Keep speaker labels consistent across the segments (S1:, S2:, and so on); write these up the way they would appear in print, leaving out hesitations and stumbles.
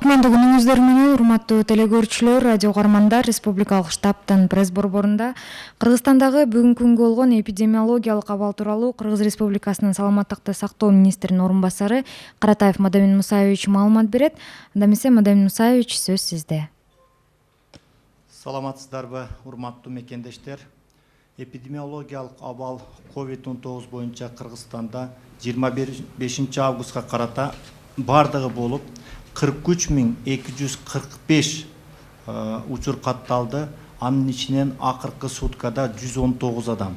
S1: Кутмандуу күнүңүздөр менен урматтуу телекөрүүчүлөр, радио угармандар, Республикалык штабтын пресс борборунда Кыргызстандагы бүгүнкү күнгө болгон эпидемиологиялык абал тууралуу Кыргыз Республикасынын саламаттыкты сактоо министринин орун басары Каратаев Мадамин Мусаевич маалымат берет. Анда эмесе Мадамин Мусаевич, сөз сизде.
S2: Саламатсыздарбы, урматтуу мекендештер. Эпидемиологиялык абал COVID-19 боюнча Кыргызстанда 25 августка карата бардыгы болуп 43.245 учур катталды. Анын ичинен акыркы суткада 119 адам.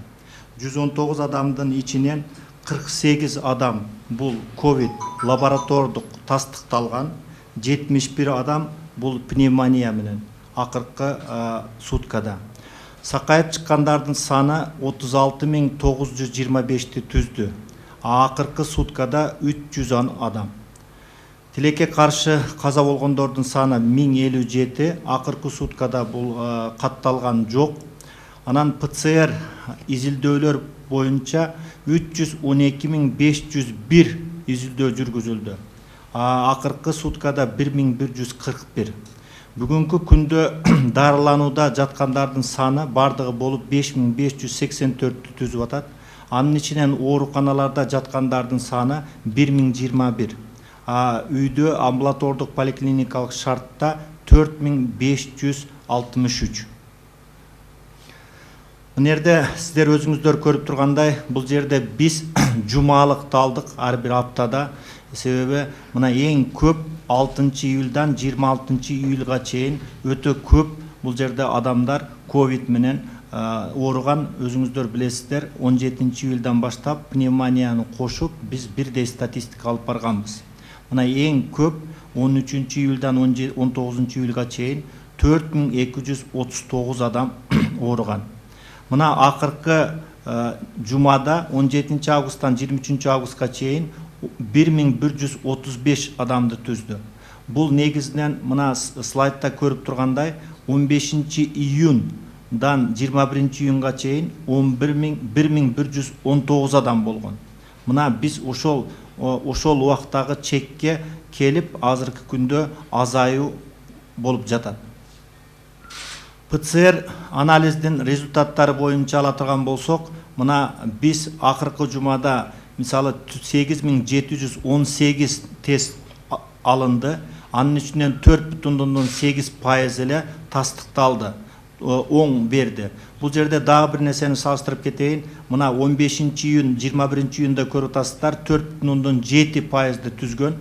S2: 119 адамдын ичинен 48 адам бул ковид лаборатордук тастыкталган, 71 адам бул пневмония менен акыркы суткада. Сакайып чыккандардын саны 36.925 түздү. Акыркы суткада 300 адам. Тилекке каршы каза болгондордун саны 1057, акыркы суткада бул катталган жок. Анан ПЦР изилдөөлөр боюнча 312.501 изилдөө жүргүзүлдү. Акыркы суткада 1141. Бүгүнкү күндө дарыланууда жаткандардын саны бардыгы болуп 5584 түзүп атат. Анын ичинен ооруканаларда жаткандардын саны 1021. Үйдө амбулатордук поликлиникалык шартта 4563. Мына жерде сиздер өзүңүздөр көрүп тургандай, бул жерде биз жумалыкталдык ар бир аптада. Себеби мына эң көп 6 июлдан 26 июлга чейин өтө көп бул жерде адамдар ковид менен ооруган. Өзүңүздөр билесиздер, 17 июлдан баштап пневмонияны кошуп биз бирдей статистика алып барганбыз. Мына эң көп 13 июлдан 19 июлга чейин 4239 адам ооруган. Мына акыркы жумада 17 августтан 23 августка чейин 1135 адамды түздү. Бул негизинен мына слайдта көрүп тургандай 15 июндан 21 июнга чейин 1119 адам болгон. Мына биз ошол убактагы чекке келип азыркы күндө азайуу болуп жатат. ПЦР анализдин результаттары боюнча ала турган болсок, мына биз акыркы жумада мисалы 8718 тест алынды. Анын ичинен 4,8% эле тастыкталды, оң берди. Бул жерде дагы бир нерсени салыштырып кетейин. Мына 15 июн, 21 июнда көрүп атасыздар, 4,7%ды түзгөн.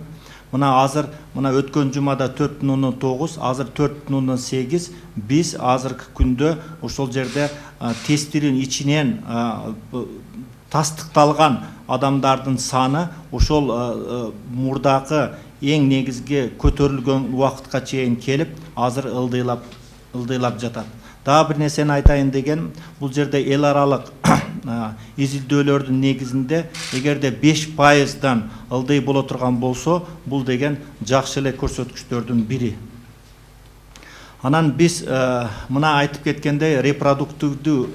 S2: Мына азыр мына өткөн жумада 4,9, азыр 4,8. Биз азыркы күндө ошол жерде тесттин ичинен тастыкталган адамдардын саны ошол мурдакы эң негизги көтөрүлгөн убакытка чейин келип, азыр ылдыйлап жатат. Дагы бир нерсени айтайын деген, бул жерде эл аралык изилдөөлөрдүн негизинде эгерде 5%дан ылдый боло турган болсо, бул деген жакшы эле көрсөткүчтөрдүн бири. Анан биз мына айтып кеткендей репродуктивдүү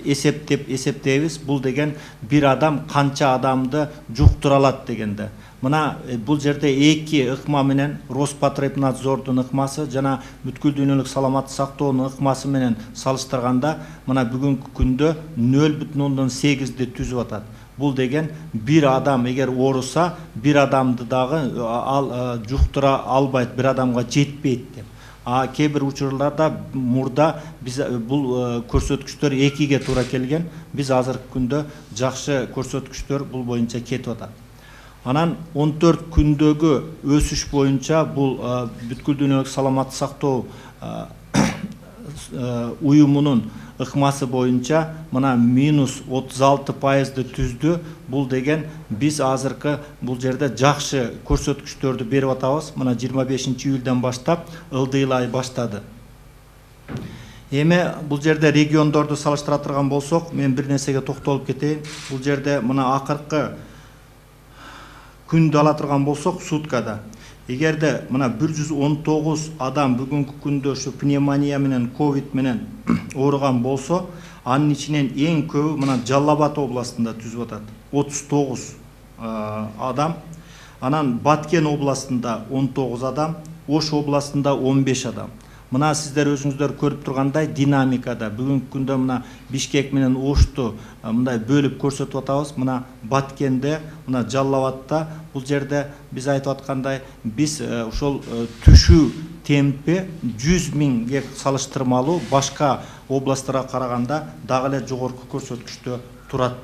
S2: эсептейбиз. Бул деген бир адам канча адамды жуктура алат дегенде. Мына бул жерде эки ыкма менен Роспотребнадзордун ыкмасы жана бүткүл дүйнөлүк саламаттык сактоонун ыкмасы менен салыштырганда, мына бүгүнкү күндө 0,8ди түзүп атат. Бул деген бир адам эгер ооруса, бир адамды дагы жуктура албайт, бир адамга жетпейт деп. Кээ бир учурларда мурда биз бул көрсөткүчтөр 2ге туура келген. Биз азыркы күндө жакшы көрсөткүчтөр бул боюнча кетип атат. Анан 14 күндөгү өсүш боюнча бул бүткүл дүйнөлүк саламаттык сактоо уюмунун ыкмасы боюнча мына -36%ды түздү. Бул деген биз азыркы бул жерде жакшы көрсөткүчтөрдү берип атабыз. Мына 25 июлдан баштап ылдыйлай баштады. Эми бул жерде региондорду салыштыра турган болсок, мен бир нерсеге токтолуп кетейин. Бул жерде мына акыркы күндө ала турган болсок, суткада эгерде мына 119 адам бүгүнкү күндө ушу пневмония менен ковид менен ооруган болсо, анын ичинен эң көбү мына Жалал Абад областында түзүп атат, 39 адам. Анан Баткен областында 19 адам, Ош областында 15 адам. Мына сіздер өзіңіздер көріп тұрғандай динамикада бүгінгі күнде мына Бишкек менен Ошту мындай бөліп көрсетіп атабыз. Мына Баткенде, мына Жалал-Абадта бұл жерде біз айтып аткандай біз ошол түшүү темпи 100 миңге салыштырмалуу башка областтарга караганда дагы эле жогорку көрсөткүчтө турат.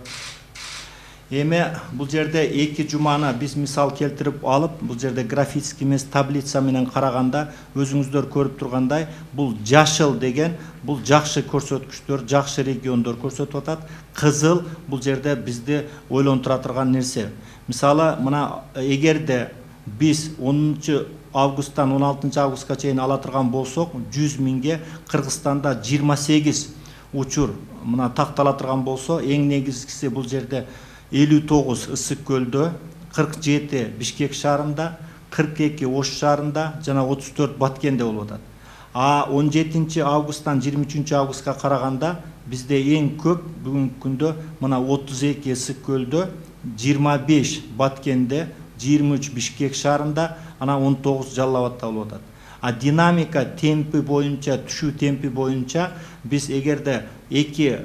S2: Эми бул жерде 2 жуманы биз мисал келтирип алып, бул жерде графический эмес таблица менен караганда өзүңүздөр көрүп тургандай, бул жашыл деген бул жакшы көрсөткүчтөр, жакшы региондор көрсөтүп атат. Кызыл бул жерде бизди ойлонтура турган нерсе. Мисалы, мына эгерде биз 10 августтан 16 августка чейин ала турган болсок, 100 миңге Кыргызстанда 28 учур мына тактала турган болсо, эң негизгиси бул жерде 59 Ысык көлдө, 47 Бишкек шаарында, 42 Ош шаарында жана 34 Баткенде болуп атат. А 17 августтан 23 августка караганда бизде эң көп бүгүнкү күндө мына 32 Ысык көлдө, 25 Баткенде, 23 Бишкек шаарында, ана 19 Жалал-Абадта болуп атат. А динамика темпи боюнча, түшүү темпи боюнча биз эгерде 2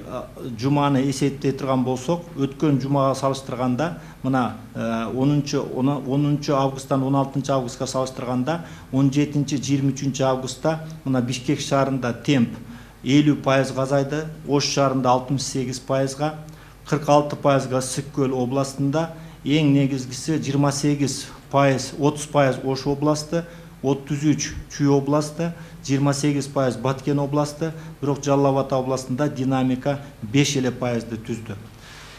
S2: жуманы эсептей турган болсок, өткөн жумага салыштырганда мына 10 августтан 16 августка салыштырганда 17-23 августта мына Бишкек шаарында темп 50% азайды, Ош шаарында 68%, 46% Ысык көл областында, эң негизгиси 28%, 30% Ош областы, 33 Чүй областы, 28% Баткен областы, бирок Жалал-Абад областында динамика 5% түздү.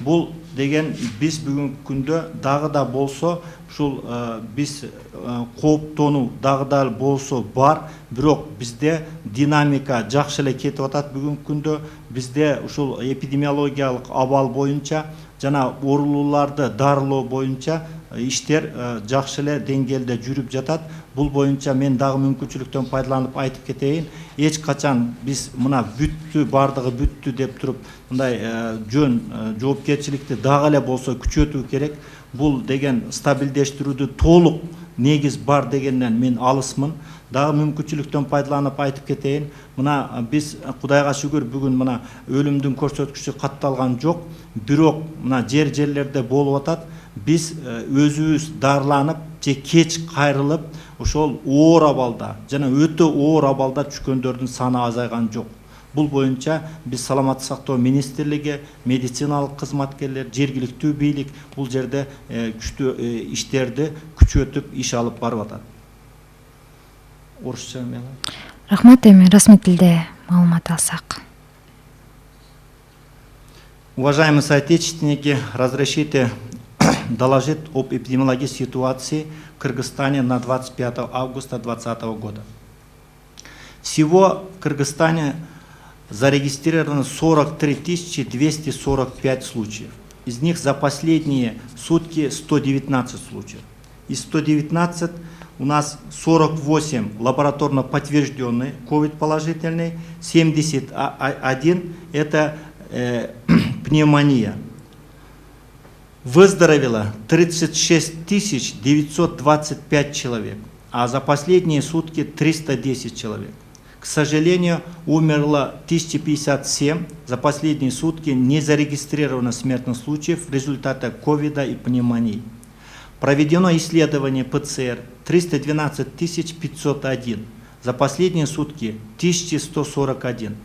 S2: Бул деген биз бүгүнкү күндө дагы да болсо, ушул биз кооптонуу дагы да болсо бар, бирок бизде динамика жакшы эле кетип атат бүгүнкү күндө. Бизде ушул эпидемиологиялык абал боюнча жана оорулууларды дарылоо боюнча иштер жакшы эле деңгээлде жүрүп жатат. Бул боюнча мен дагы мүмкүнчүлүктөн пайдаланып айтып кетейин. Эч качан биз мына бүттү, бардыгы бүттү деп туруп, мындай жөн жоопкерчиликти дагы эле болсо күчөтүү керек. Бул деген стабилдештирүүдө толук негиз бар дегенден мен алысмын. Дагы мүмкүнчүлүктөн пайдаланып айтып кетейин. Мына биз Кудайга шүгүр бүгүн мына өлүмдүн көрсөткүчү катталган жок, бирок мына жерлерде болуп атат. Биз өзүбүз дарыланып же кеч кайрылып ошол оор абалда жана өтө оор абалда түшкөндөрдүн саны азайган жок. Бул боюнча биз Саламаттык сактоо министрлиги, медициналык кызматкерлер, жергиликтүү бийлик бул жерде күчтүү иштерди күчөтүп иш алып барып атат. Орусча мен.
S1: Рахмат, эми расмий тилде маалымат алсак.
S2: Уважаемые соотечественники, разрешите доложить об эпидемиологической ситуации в Кыргызстане на 25 августа 2020 года. Всего в Кыргызстане зарегистрировано 43 245 случаев. Из них за последние сутки 119 случаев. Из 119 у нас 48 лабораторно подтвержденные COVID-положительные, 71 это пневмония. Выздоровело 36 925 человек, а за последние сутки 310 человек. К сожалению, умерло 1057, за последние сутки не зарегистрировано смертных случаев в результате ковида и пневмонии. Проведено исследование ПЦР 312 501, за последние сутки 1141.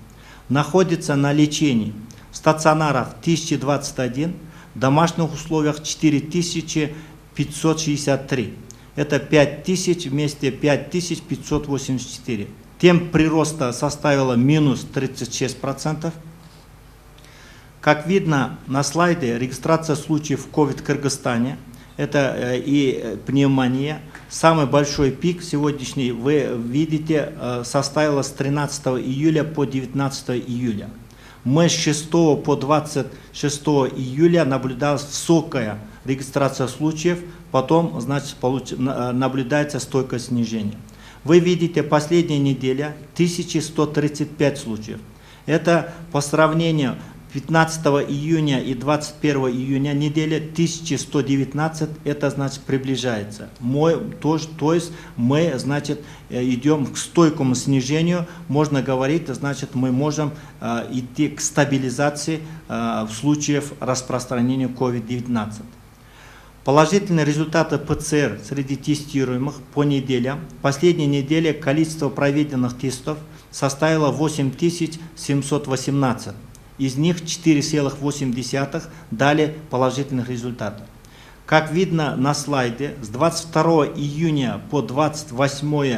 S2: Находится на лечении в стационарах 1021, в домашних условиях 4563. Это 5000 вместе 5584. Темп прироста составила минус 36%. Как видно на слайде, регистрация случаев COVID в Кыргызстане, это и пневмония. Самый большой пик сегодняшний, вы видите, составила с 13 июля по 19 июля. Мы с 6 по 26 июля наблюдалась высокая регистрация случаев, потом, значит, наблюдается стойкое снижение. Вы видите, последняя неделя 1135 случаев. Это по сравнению 15 июня и 21 июня неделя 1119, это значит приближается. То есть мы, значит, идем к стойкому снижению, можно говорить, значит, мы можем идти к стабилизации в случае распространения COVID-19. Положительные результаты ПЦР среди тестируемых по неделям. Последняя неделя количество проведенных тестов составило 8718. Из них 4,8 дали положительных результатов. Как видно на слайде, с 22 июня по 28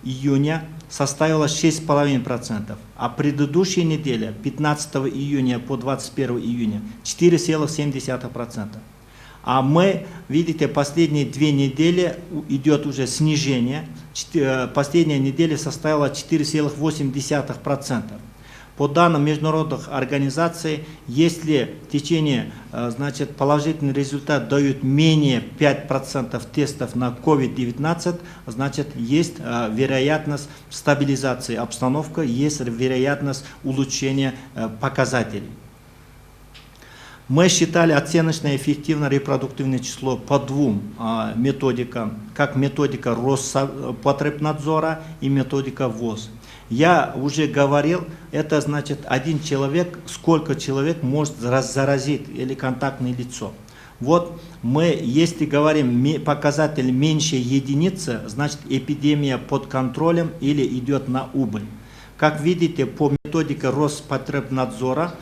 S2: июня составила 6,5%, а предыдущая неделя, 15 июня по 21 июня, 4,7%. А мы, видите, последние 2 недели идет уже снижение. Последняя неделя составила 4,8%. По данным международных организаций, если в течение, значит, положительный результат дают менее 5% тестов на COVID-19, значит, есть вероятность стабилизации обстановки, есть вероятность улучшения показателей. Мы считали оценочное эффективное репродуктивное число по 2 методикам, как методика Роспотребнадзора и методика ВОЗ. Я уже говорил, это значит один человек, сколько человек может заразить или контактное лицо. Вот мы, если говорим показатель меньше единицы, значит эпидемия под контролем или идет на убыль. Как видите, по методике Роспотребнадзора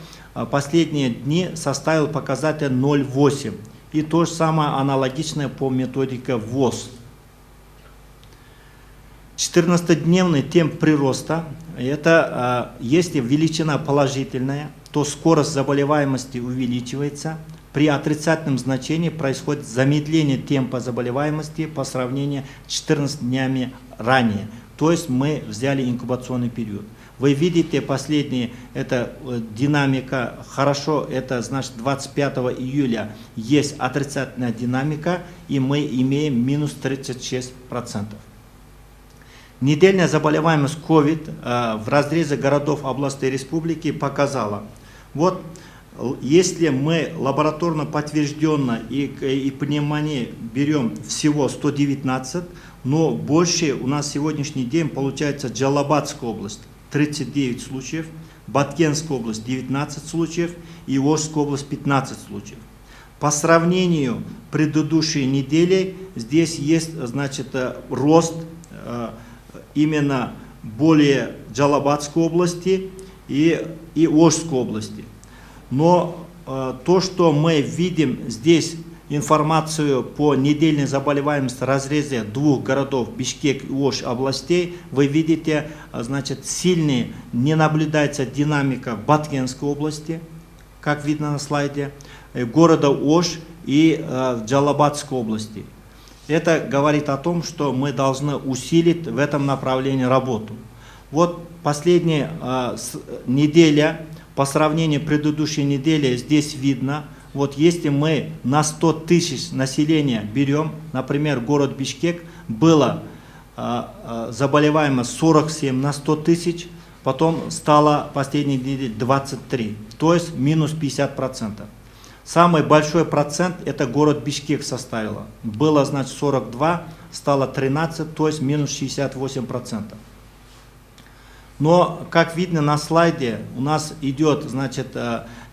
S2: последние дни составил показатель 0,8. И то же самое аналогичное по методике ВОЗ. 14-дневный темп прироста, это если величина положительная, то скорость заболеваемости увеличивается. При отрицательном значении происходит замедление темпа заболеваемости по сравнению с 14 днями ранее. То есть мы взяли инкубационный период. Вы видите последние, это динамика, хорошо, это значит 25 июля есть отрицательная динамика, и мы имеем минус 36%. Недельная заболеваемость COVID в разрезе городов, областей, республики показала. Вот если мы лабораторно подтвержденно и пневмонии берем всего 119, но больше у нас сегодняшний день получается Джалабадская область 39 случаев, Баткенская область 19 случаев и Волжская область 15 случаев. По сравнению с предыдущей неделей здесь есть, значит, рост именно более Джалабадской области и Волжской области. Но то, что мы видим здесь информацию по недельной заболеваемости в разрезе 2 городов Бишкек и Ош областей, вы видите, значит, сильная не наблюдается динамика в Баткенской области, как видно на слайде, города Ош и в Джалабадской области. Это говорит о том, что мы должны усилить в этом направлении работу. Вот последняя неделя, по сравнению с предыдущей неделей, здесь видно, вот если мы на 100 тысяч населения берем, например, город Бишкек, было заболеваемость 47 на 100 тысяч, потом стало последней неделе 23, то есть минус 50%. Самый большой процент это город Бишкек составило. Было, значит, 42, стало 13, то есть минус 68%. Но, как видно на слайде, у нас идет, значит,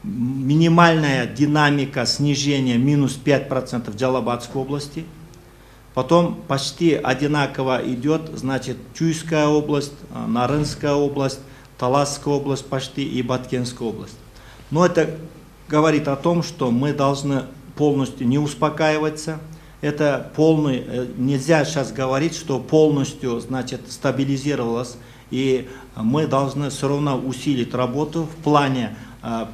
S2: минимальная динамика снижения минус 5% в Джалабадской области. Потом почти одинаково идет, значит, Чуйская область, Нарынская область, Таласская область почти и Баткенская область. Но это говорит о том, что мы должны полностью не успокаиваться. Это полный, нельзя сейчас говорить, что полностью, значит, стабилизировалось. И мы должны все равно усилить работу в плане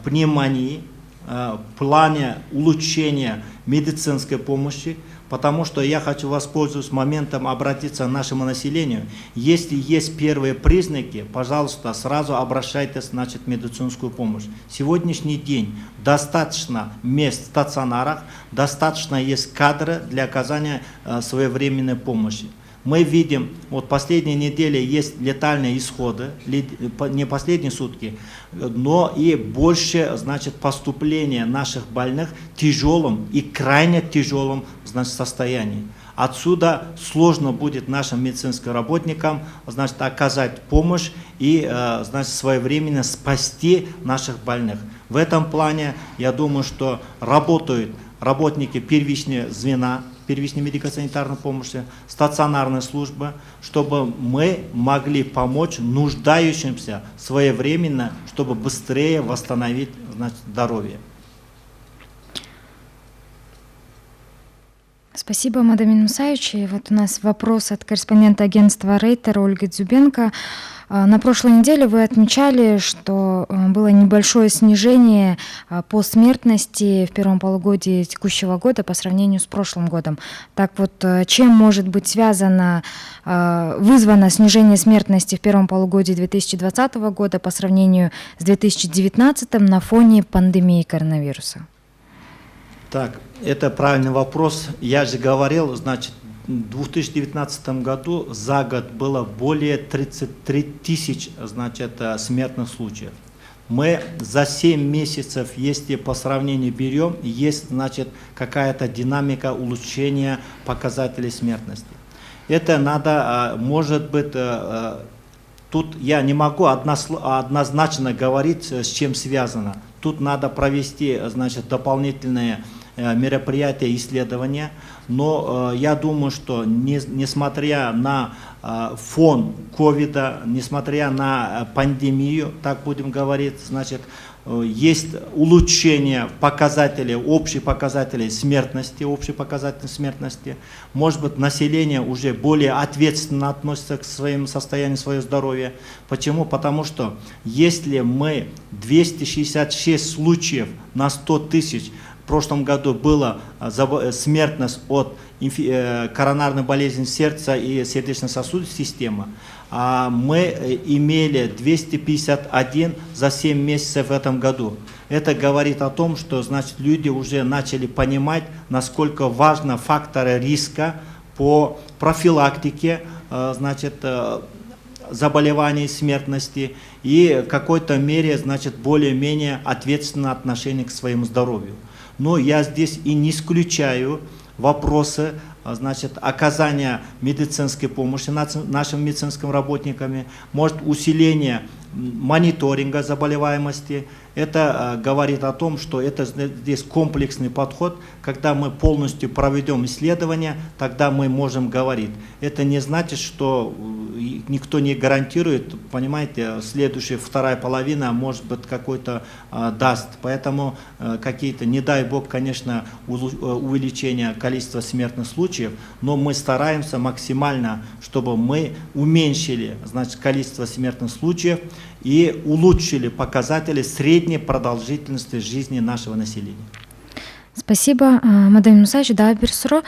S2: пневмонии, в плане улучшения медицинской помощи, потому что я хочу воспользоваться моментом обратиться к нашему населению. Если есть первые признаки, пожалуйста, сразу обращайтесь, значит, в медицинскую помощь. Сегодняшний день достаточно мест в стационарах, достаточно есть кадры для оказания своевременной помощи. Мы видим, вот последние недели есть летальные исходы, не последние сутки, но и больше, значит, поступления наших больных в тяжелом и крайне тяжелом, значит, состоянии. Отсюда сложно будет нашим медицинским работникам, значит, оказать помощь и, значит, своевременно спасти наших больных. В этом плане, я думаю, что работают работники первичного звена, первичной медико-санитарной помощи, стационарной службы, чтобы мы могли помочь нуждающимся своевременно, чтобы быстрее восстановить, значит, здоровье.
S1: Спасибо, Мадамин Мусаевич. И вот у нас вопрос от корреспондента агентства Рейтер Ольги Дзюбенко. На прошлой неделе вы отмечали, что было небольшое снижение по смертности в первом полугодии текущего года по сравнению с прошлым годом. Так вот, чем может быть вызвано снижение смертности в первом полугодии 2020 года по сравнению с 2019 на фоне пандемии коронавируса?
S2: Так, это правильный вопрос. Я же говорил, значит, в 2019 году за год было более 33 тысяч, значит, смертных случаев. Мы за 7 месяцев, если по сравнению берем, есть, значит, какая-то динамика улучшения показателей смертности. Это надо, может быть, тут я не могу однозначно говорить, с чем связано. Тут надо провести, значит, дополнительные мероприятия, исследования, но я думаю, что несмотря на фон ковида, несмотря на пандемию, так будем говорить, значит, есть улучшение показателей, общих показателей смертности, Может быть, население уже более ответственно относится к своему состоянию, своего здоровья. Почему? Потому что если мы 266 случаев на 100 тысяч, в прошлом году была смертность от коронарной болезни сердца и сердечно-сосудистой системы, а мы имели 251 за 7 месяцев в этом году. Это говорит о том, что, значит, люди уже начали понимать, насколько важны факторы риска по профилактике, значит, заболеваний и смертности и в какой-то мере, значит, более-менее ответственное отношение к своему здоровью. Но я здесь и не исключаю вопросы, значит, оказания медицинской помощи нашим медицинским работникам, может усиление мониторинга заболеваемости. Это говорит о том, что это здесь комплексный подход. Когда мы полностью проведем исследование, тогда мы можем говорить. Это не значит, что никто не гарантирует, понимаете, следующая вторая половина может быть какой-то даст. Поэтому какие-то, не дай бог, конечно, увеличение количества смертных случаев, но мы стараемся максимально, чтобы мы уменьшили, значит, количество смертных случаев и улучшили показатели средней продолжительности жизни нашего населения.
S1: Спасибо, Мадамин Мусаевич. Да, бир суроо.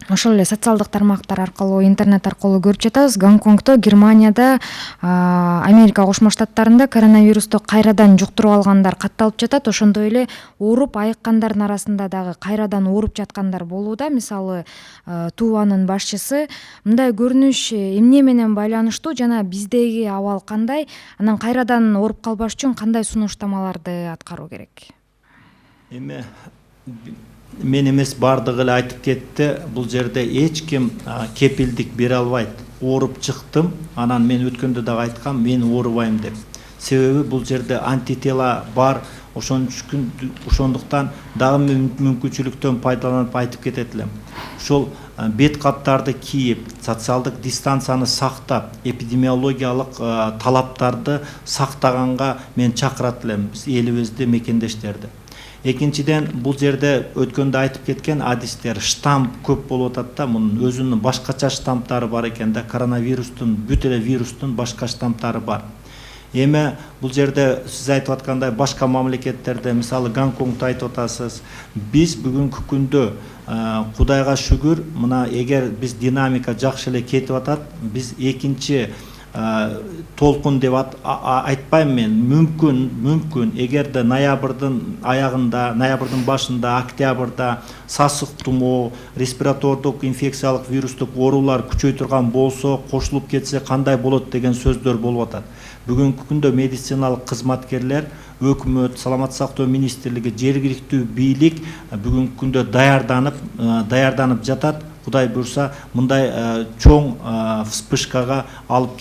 S1: Ошол эле социалдык тармактар аркылуу, интернет аркылуу көрүп жатабыз. Гонконгдо, Германияда, Америка Кошмо Штаттарында коронавирусту кайрадан жуктуруп алгандар катталып жатат. Ошондой эле ооруп айыккандардын арасында дагы кайрадан ооруп жаткандар болууда. Мисалы, Туванын башчысы мындай көрүнүш эмне менен байланыштуу жана биздеги абал кандай? Анан кайрадан ооруп калбаш үчүн кандай сунуштамаларды аткаруу керек?
S2: Эми мен эмес бардыгы эле айтып кетти. Бул жерде эч ким кепилдик бере албайт. Ооруп чыктым, анан мен өткөндө дагы айткам, мен оорубайм деп. Себеби бул жерде антитела бар, ошондуктан дагы мүмкүнчүлүктөн пайдаланып айтып кетет элем. Ошол бет каптарды кийип, социалдык дистанцияны сактап, эпидемиологиялык талаптарды сактаганга мен чакырат элем элибизди, мекендештерди. Экинчиден, бул жерде өткөндө айтып кеткен адистер, штамп көп болуп атат да, мунун өзүнүн башкача штамптары бар экен да, коронавирустун, бүт эле вирустун башка штамптары бар. Эми бул жерде сиз айтып аткандай башка мамлекеттерде, мисалы Гонконгду айтып атасыз, биз бүгүнкү күндө Кудайга шүгүр, мына эгер биз динамика жакшы эле кетип атат, биз экинчи толкун деп айтпайм мен. Мүмкүн эгерде ноябрдын аягында, ноябрдын башында, октябрда сасык тумоо, респиратордук инфекциялык вирустук оорулар күчөй турган болсо, кошулуп кетсе кандай болот деген сөздөр болуп атат. Бүгүнкү күндө медициналык кызматкерлер, өкмөт, саламаттык сактоо министрлиги, жергиликтүү бийлик бүгүнкү күндө даярданып жатат. Кудай буйрса, мындай чоң вспышкага алып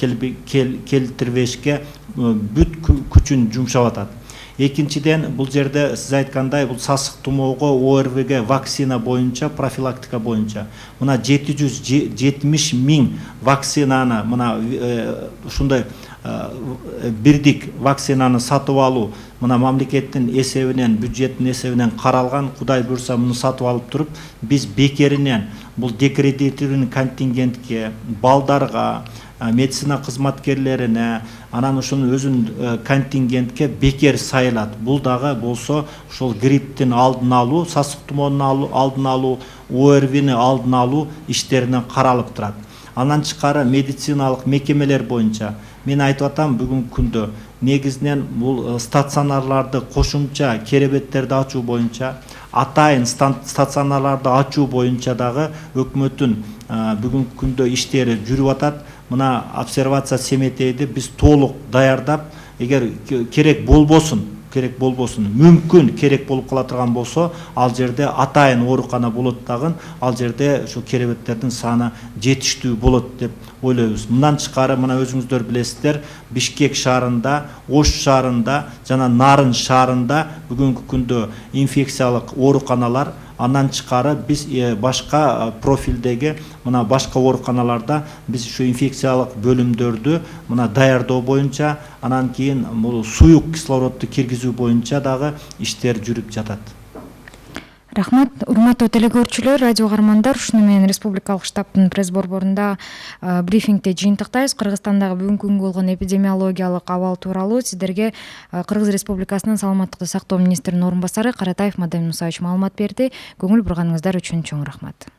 S2: келтирбешке бүт күчүн жумшап атат. Экинчиден, бул жерде сиз айткандай, бул сасык тумоого, ОРВге вакцина боюнча, профилактика боюнча мына 770 миң вакцинаны, мына ушундай бирдик вакцинаны сатып алуу мына мамлекеттин эсебинен, бюджеттин эсебинен каралган. Кудай буйрса, муну сатып алып туруп, биз бекеринен бул декредитированный контингентке, балдарга, медицина кызматкерлерине, анан ушунун өзүнүн контингентке бекер сайылат. Бул дагы болсо ушул грипптин алдын алуу, сасык тумоонун алдын алуу, ОРВни алдын алуу иштеринен каралып турат. Андан тышкары медициналык мекемелер боюнча мен айтып атам, бүгүнкү күндө негизинен бул стационарларды кошумча керебеттерди ачуу боюнча, атайын стационарларды ачуу боюнча дагы өкмөттүн бүгүнкү күндө иштери жүрүп атат. Мына обсервация семетейди биз толук даярдап, эгер керек болбосун, мүмкүн керек болуп кала турган болсо, ал жерде атайын оорукана болот дагы, ал жерде ошо керебеттердин саны жетиштүү болот деп ойлойбуз. Мындан тышкары, мына өзүңүздөр билесиздер, Бишкек шаарында, Ош шаарында жана Нарын шаарында бүгүнкү күндө инфекциялык ооруканалар, андан тышкары биз башка профилдеги мына башка ооруканаларда биз ушу инфекциялык бөлүмдөрдү мына даярдоо боюнча, анан кийин бул суюк кислородду киргизүү боюнча дагы иштер жүрүп жатат.
S1: Рахмат, урматтуу телекөрүүчүлөр, радио каармандар, ушуну менен республикалык штабтын пресс борборунда брифингде жыйынтыктайбыз. Кыргызстандагы бүгүнкү күнгө болгон эпидемиологиялык абал тууралуу сиздерге Кыргыз Республикасынын саламаттыкты сактоо министринин орун басары Каратаев Мадамин Мусаевич маалымат берди. Көңүл бурганыңыздар үчүн чоң рахмат.